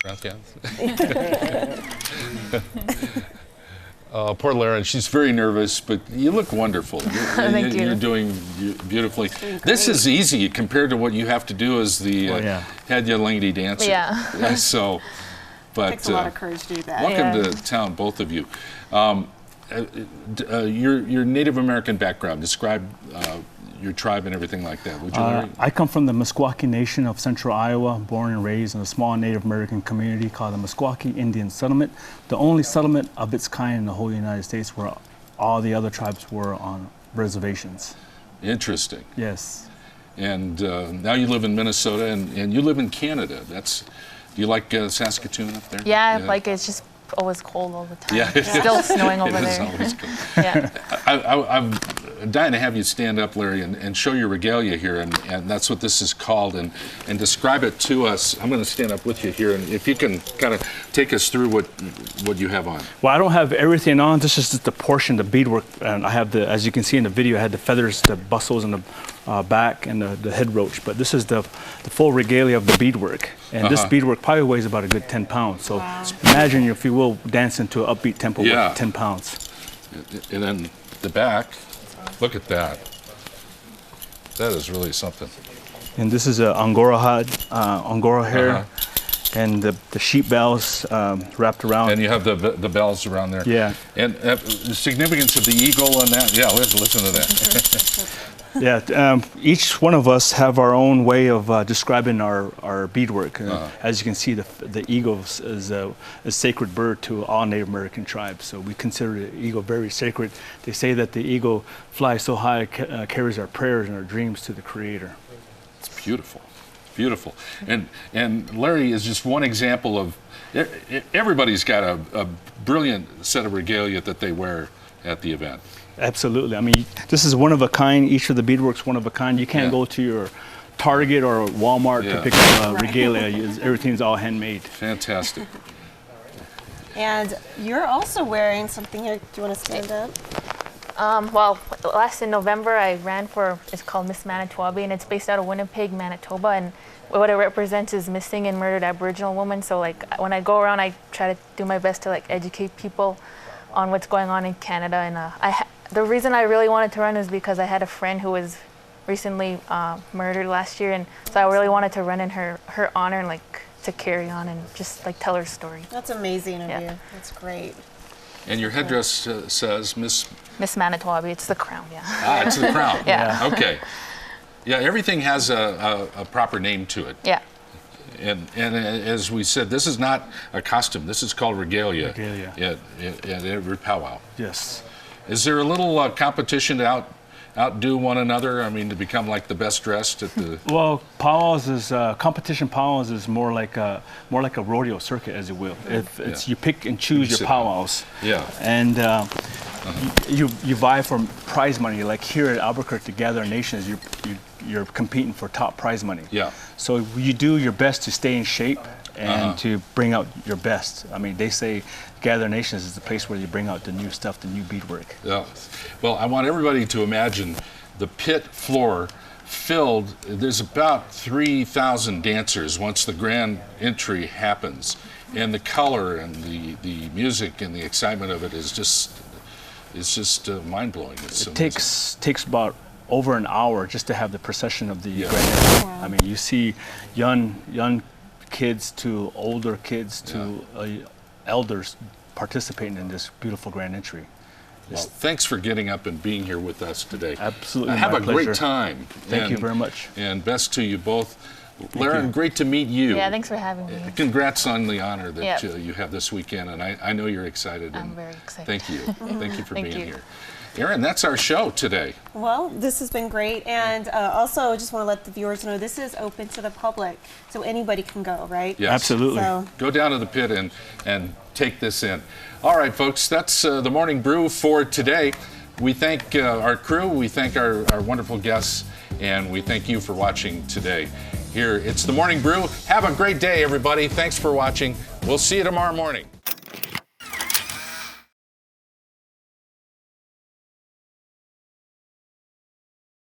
Poor Laryn, she's very nervous, but you look wonderful. Thank you. You're doing beautifully. This is easy compared to what you have to do as the head Yalingdi dancer. Yeah. So, but takes a lot of courage to do that. Welcome to town, both of you. Your Native American background. Describe your tribe and everything like that. Would you, Larry? I come from the Meskwaki Nation of Central Iowa, born and raised in a small Native American community called the Meskwaki Indian Settlement, the only settlement of its kind in the whole United States where all the other tribes were on reservations. Interesting. Yes. And now you live in Minnesota, and you live in Canada. Do you like Saskatoon up there? Yeah, like it's just always cold all the time. Yeah. It's still snowing over It is there. always cold. Yeah. I'm dying to have you stand up, Larry, and show your regalia here, and that's what this is called, and describe it to us. I'm going to stand up with you here, and if you can kind of take us through what you have on. Well, I don't have everything on. This is just the portion, the beadwork, and I have the, as you can see in the video, I had the feathers, the bustles, and the back, and the head roach. But this is the full regalia of the beadwork, and this beadwork probably weighs about a good 10 pounds. So imagine, if you will, dancing to an upbeat tempo with 10 pounds. And then the back. Look at that. That is really something. And this is a Angora hide, Angora hair, and the sheep bells wrapped around. And you have the bells around there. Yeah. And the significance of the eagle and that. Yeah, listen to that. Yeah, each one of us have our own way of describing our beadwork. As you can see, the eagle is a sacred bird to all Native American tribes. So we consider the eagle very sacred. They say that the eagle flies so high, carries our prayers and our dreams to the Creator. It's beautiful, beautiful. And Larry is just one example of, everybody's got a brilliant set of regalia that they wear at the event. Absolutely. I mean, this is one of a kind. Each of the beadwork's one of a kind. You can't go to your Target or Walmart to pick up regalia. Everything's all handmade. Fantastic. And you're also wearing something here. Do you want to stand up? Well, last in November, I ran for, it's called Miss Manitoba, and it's based out of Winnipeg, Manitoba, and what it represents is missing and murdered Aboriginal women. So like when I go around, I try to do my best to like educate people on what's going on in Canada. And the reason I really wanted to run is because I had a friend who was recently murdered last year, and so I really wanted to run in her honor and like to carry on and just like tell her story. That's amazing of you. That's great. And your headdress says Miss Manitoba. It's the crown, it's the crown. Yeah. Okay. Yeah, everything has a proper name to it. Yeah. And as we said, this is not a costume. This is called regalia. Regalia. At every powwow. Yes. Is there a little competition to outdo one another? I mean, to become like the best dressed at the. Well, powwows is competition. Powwows is more like a rodeo circuit, as you will. If it's you pick and choose your powwows. Yeah. And you vie for prize money. Like here at Albuquerque, to Gather Nations, you're competing for top prize money. Yeah. So you do your best to stay in shape and to bring out your best. I mean, they say Gather Nations is the place where you bring out the new stuff, the new beadwork. Yeah. Well, I want everybody to imagine the pit floor filled. There's about 3,000 dancers once the grand entry happens, and the color and the music and the excitement of it is just mind blowing. It takes about over an hour just to have the procession of the grand entry. I mean, you see young kids to older kids to elders participating in this beautiful grand entry. Well, thanks for getting up and being here with us today. Absolutely, have my a pleasure. great time. Thank you very much. And best to you both. Laryn, great to meet you. Yeah, thanks for having me. Congrats on the honor that you have this weekend, and I know you're excited. I'm very excited. Thank you. Thank you for being here. Erin, that's our show today. Well, this has been great, and also I just want to let the viewers know this is open to the public, so anybody can go, right? Yes. Absolutely. So. Go down to the pit and take this in. All right, folks, that's the Morning Brew for today. We thank our crew, we thank our wonderful guests, and we thank you for watching today. Here, it's the Morning Brew. Have a great day, everybody. Thanks for watching. We'll see you tomorrow morning.